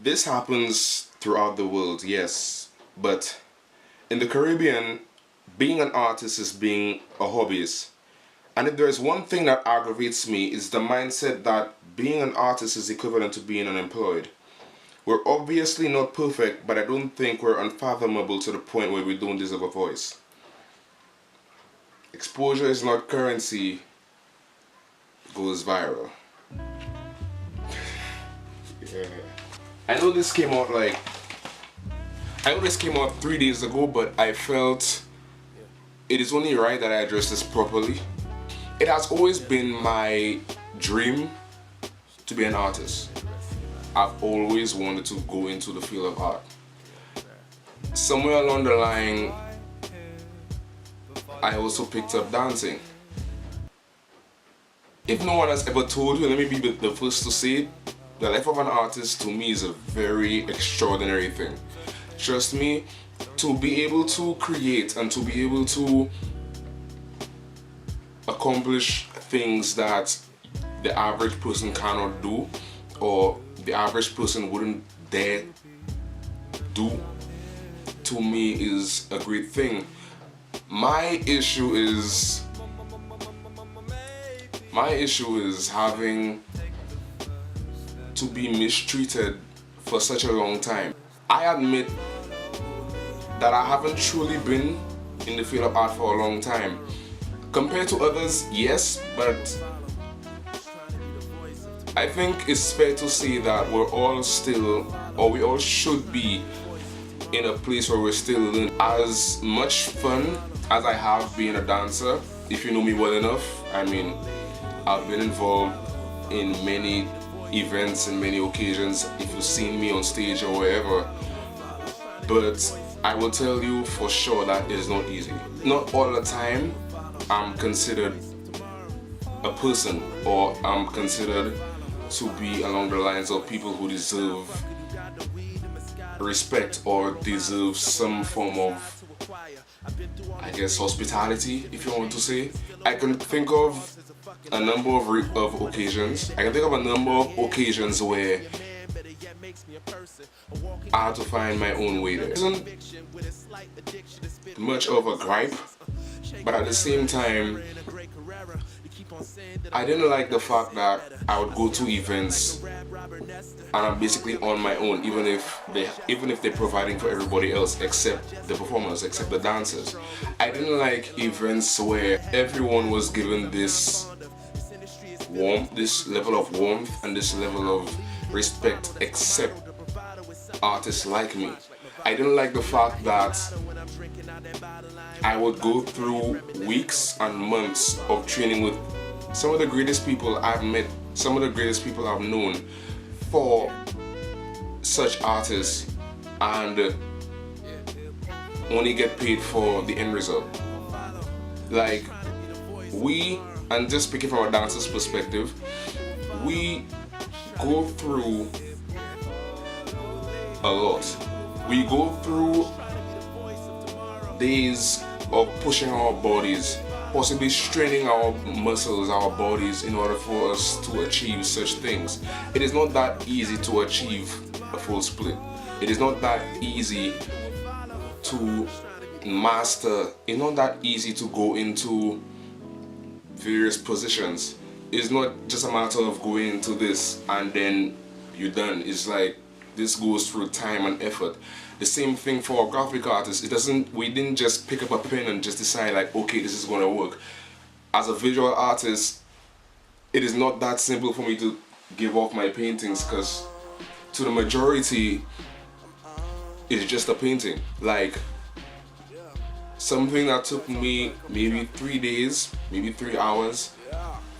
This happens throughout the world, yes, but in the Caribbean, being an artist is being a hobbyist. And if there's one thing that aggravates me, is the mindset that being an artist is equivalent to being unemployed. We're obviously not perfect, but I don't think we're unfathomable to the point where we don't deserve a voice. Exposure is not currency, goes viral. Yeah. I know this came out 3 days ago, but I felt it is only right that I address this properly. It has always been my dream to be an artist. I've always wanted to go into the field of art. Somewhere along the line, I also picked up dancing. If no one has ever told you, let me be the first to say it. The life of an artist to me is a very extraordinary thing. Trust me, to be able to create and to be able to accomplish things that the average person cannot do, or the average person wouldn't dare do, to me is a great thing. My issue is having to be mistreated for such a long time. I admit that I haven't truly been in the field of art for a long time. Compared to others, yes, but I think it's fair to say that we're all still, or we all should be, in a place where we're still learning. As much fun as I have being a dancer, if you know me well enough, I mean, I've been involved in many events and many occasions, if you've seen me on stage or wherever, but I will tell you for sure that it is not easy. Not all the time I'm considered a person, or I'm considered to be along the lines of people who deserve respect or deserve some form of, I guess, hospitality, if you want to say. I can think of a number of occasions. I can think of a number of occasions where I had to find my own way there. It isn't much of a gripe, but at the same time, I didn't like the fact that I would go to events and I'm basically on my own, even if they're providing for everybody else except the performers, except the dancers. I didn't like events where everyone was given this level of warmth and this level of respect except artists like me. I didn't like the fact that I would go through weeks and months of training with some of the greatest people I've met, some of the greatest people I've known, for such artists, and only get paid for the end result. Like, and just speaking from a dancer's perspective, we go through a lot. We go through days of pushing our bodies, possibly straining our muscles, our bodies, in order for us to achieve such things. It is not that easy to achieve a full split. It is not that easy to master. It's not that easy to go into various positions. It's not just a matter of going into this and then you're done. It's like this goes through time and effort. The same thing for a graphic artist. We didn't just pick up a pen and just decide like, okay, this is gonna work. As a visual artist, it is not that simple for me to give off my paintings, because to the majority, it's just a painting. Like, something that took me maybe 3 days, maybe 3 hours,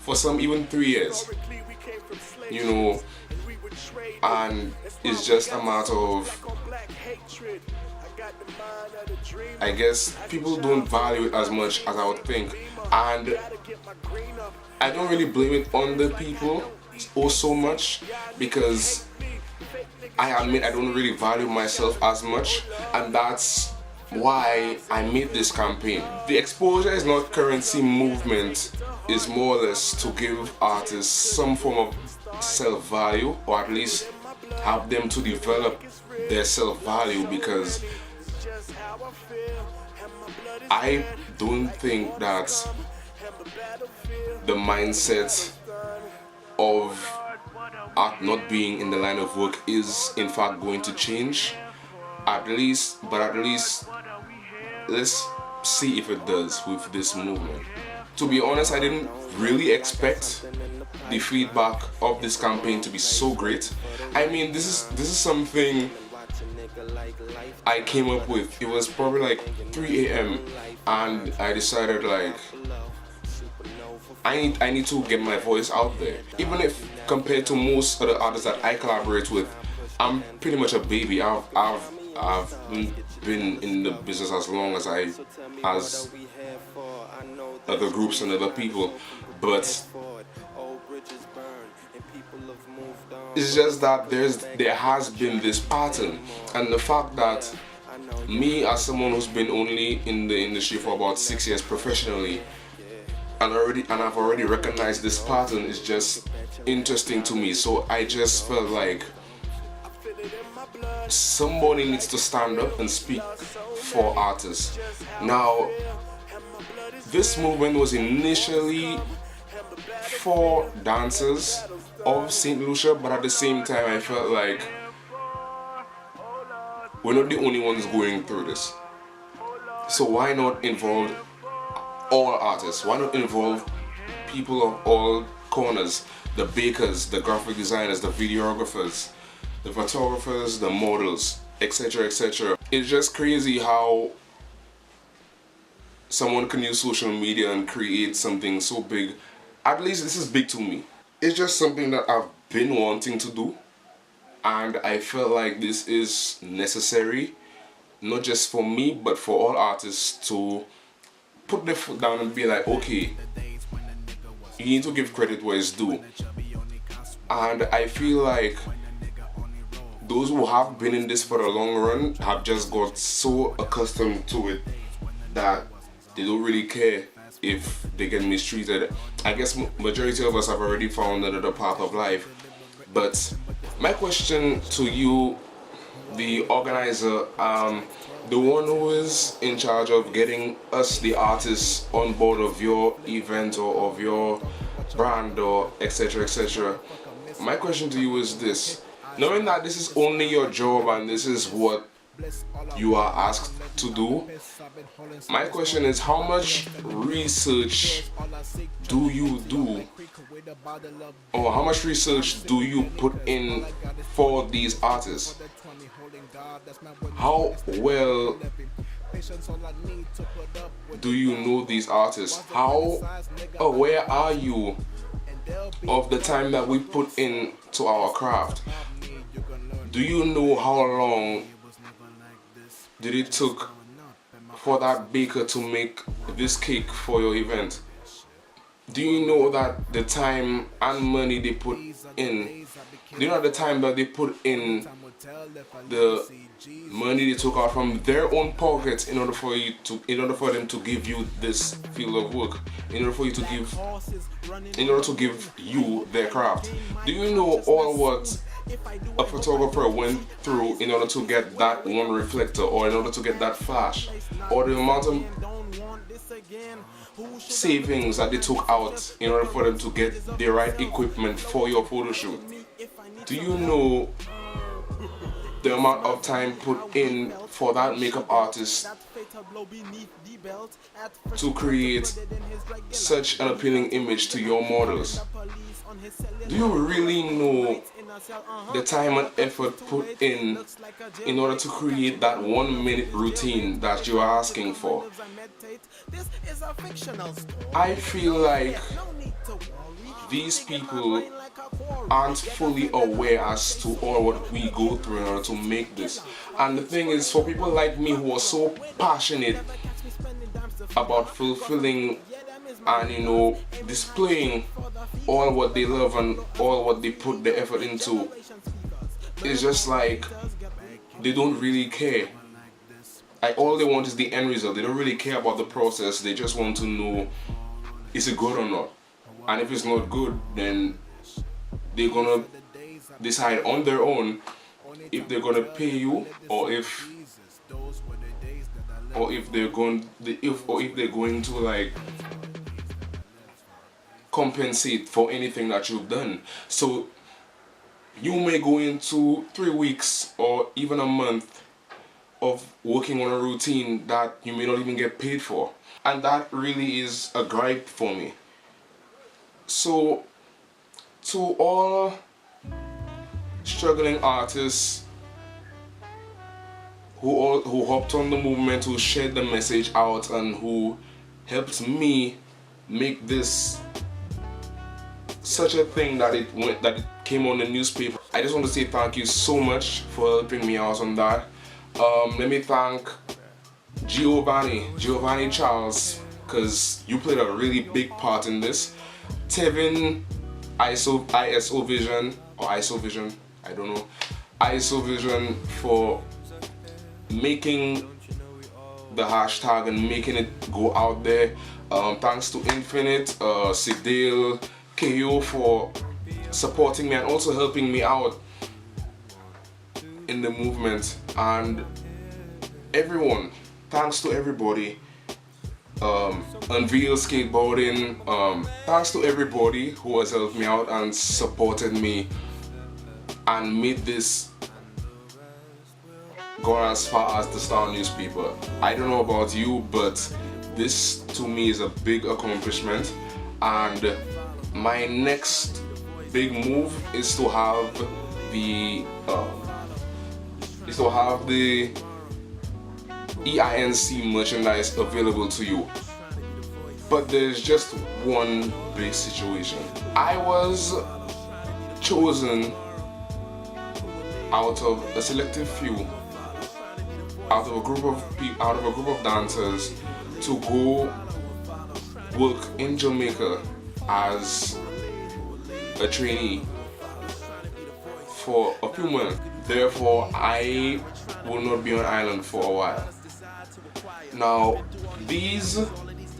for some even 3 years, you know, and it's just a matter of, I guess people don't value it as much as I would think, and I don't really blame it on the people so much, because I admit I don't really value myself as much, and that's why I made this campaign. The Exposure is Not Currency movement is more or less to give artists some form of self-value, or at least help them to develop their self-value, because I don't think that the mindset of art not being in the line of work is in fact going to change. At least let's see if it does with this movement. To be honest, I didn't really expect the feedback of this campaign to be so great. I mean, this is something I came up with. It was probably like 3 a.m. and I decided like I need to get my voice out there. Even if compared to most other artists that I collaborate with, I'm pretty much a baby. I've been in the business as long as other groups and other people, but it's just that there has been this pattern, and the fact that me, as someone who's been only in the industry for about 6 years professionally, and I've already recognized this pattern, is just interesting to me. So I just felt like somebody needs to stand up and speak for artists. Now, this movement was initially for dancers of St. Lucia, but at the same time I felt like we're not the only ones going through this. So why not involve all artists? Why not involve people of all corners? The bakers, the graphic designers, the videographers, the photographers, the models, etc., etc. It's just crazy how someone can use social media and create something so big. At least this is big to me. It's just something that I've been wanting to do, and I felt like this is necessary, not just for me but for all artists to put their foot down and be like, okay, you need to give credit where it's due. And I feel like those who have been in this for the long run have just got so accustomed to it that they don't really care if they get mistreated. I guess majority of us have already found another path of life. But my question to you, the organizer, the one who is in charge of getting us, the artists, on board of your event or of your brand or etc., etc. My question to you is this: knowing that this is only your job and this is what you are asked to do, my question is, how much research do you do, or how much research do you put in for these artists? How well do you know these artists? How aware are you of the time that we put in to our craft? Do you know how long did it took for that baker to make this cake for your event? Do you know that the time and money they put in, do you know the time that they put in, the money they took out from their own pockets in order for them to give you this field of work, in order to give you their craft? Do you know all what a photographer went through in order to get that one reflector, or in order to get that flash, or the amount of savings that they took out in order for them to get the right equipment for your photo shoot? Do you know the amount of time put in for that makeup artist to create such an appealing image to your models? Do you really know the time and effort put in order to create that 1 minute routine that you are asking for? I feel like these people aren't fully aware as to all what we go through in order to make this. And the thing is, for people like me who are so passionate about fulfilling and displaying all what they love and all what they put the effort into, it's just like they don't really care. Like, all they want is the end result. They don't really care about the process. They just want to know, is it good or not? And if it's not good, then they're gonna decide on their own if they're gonna pay you, or if they're going if they're going to like compensate for anything that you've done. So you may go into 3 weeks or even a month of working on a routine that you may not even get paid for, and that really is a gripe for me. So to all struggling artists who hopped on the movement, who shared the message out, and who helped me make this such a thing that it came on the newspaper, I just want to say thank you so much for helping me out on that. Let me thank Giovanni Charles, because you played a really big part in this. Tevin, ISO Vision, or ISO Vision, I don't know. ISO Vision for making the hashtag and making it go out there. Thanks to Infinite, Sidale, KO for supporting me and also helping me out in the movement, and everyone. Thanks to everybody. Unveil Skateboarding, thanks to everybody who has helped me out and supported me and made this go as far as the Star newspaper. I don't know about you, but this to me is a big accomplishment, and my next big move is to have the EINC merchandise available to you. But there's just one big situation. I was chosen out of a selective few, out of a group of dancers, to go work in Jamaica as a trainee for a few months. Therefore, I will not be on island for a while. Now, these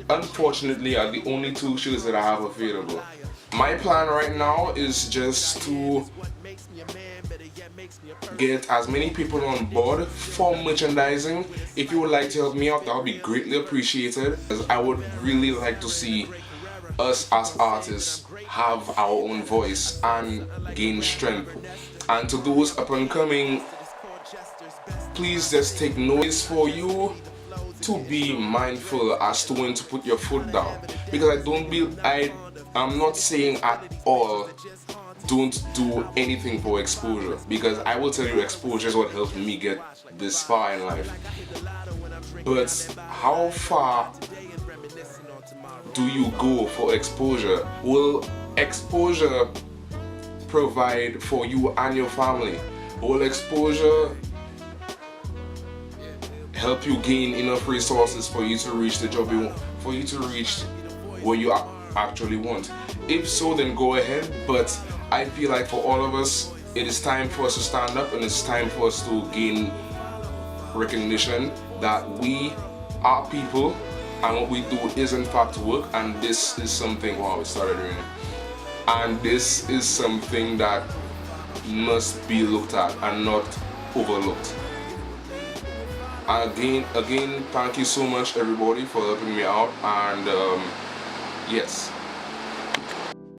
unfortunately are the only 2 shows that I have available. My plan right now is just to get as many people on board for merchandising. If you would like to help me out, that would be greatly appreciated, as I would really like to see us as artists have our own voice and gain strength. And to those up and coming, please just take notice for you to be mindful as to when to put your foot down, because I'm not saying at all don't do anything for exposure, because I will tell you exposure is what helped me get this far in life. But how far do you go for exposure? Will exposure provide for you and your family? Will exposure help you gain enough resources for you to reach the job for you to reach where you actually want? If so, then go ahead. But I feel like for all of us, it is time for us to stand up, and it's time for us to gain recognition that we are people, and what we do is in fact work. And this is something, wow, it started raining. And this is something that must be looked at and not overlooked. Again, thank you so much everybody for helping me out, and yes.